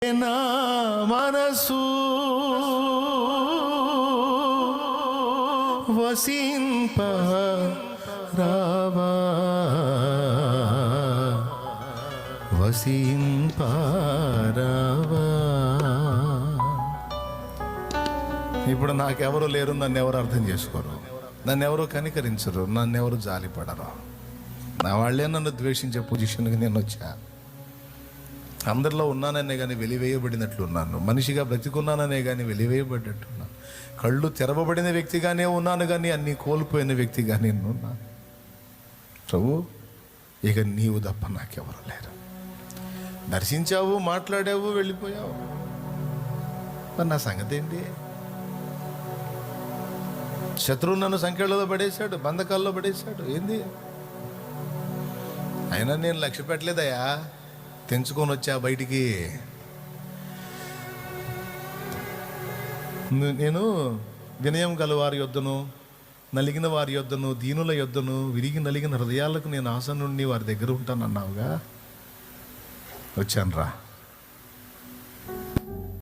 నా మనసు వసింప రావా వసింప రావా. ఇప్పుడు నాకెవరు లేరు, నన్ను ఎవరు అర్థం చేసుకోరు, నన్ను ఎవరు కనికరించరు, నన్ను ఎవరు జాలిపడరు. నా వాళ్ళే నన్ను ద్వేషించే పొజిషన్కి నేను వచ్చా. అందరిలో ఉన్నాననే కానీ వెలివేయబడినట్లు ఉన్నాను, మనిషిగా బ్రతికున్నాననే కానీ వెలివేయబడ్డట్టున్నాను, కళ్ళు తెరవబడిన వ్యక్తిగానే ఉన్నాను కానీ అన్నీ కోల్పోయిన వ్యక్తిగానే ఉన్నాను. ప్రభు, ఇక నీవు తప్ప నాకెవరు లేరు. దర్శించావు, మాట్లాడావు, వెళ్ళిపోయావు, మరి నా సంగతి ఏంటి? శత్రువు నన్ను సంఖ్యలో పడేశాడు, బంధకాల్లో పడేశాడు, ఏంది? అయినా నేను లక్ష్య పెట్టలేదయా, తెంచుకొని వచ్చా బయటికి. నేను వినయం గల వారి యొద్దను, నలిగిన వారి యొద్దను, దీనుల యొద్దను, విరిగి నలిగిన హృదయాలకు నేను ఆసనుండి వారి దగ్గర ఉంటానన్నావుగా. వచ్చాను రా.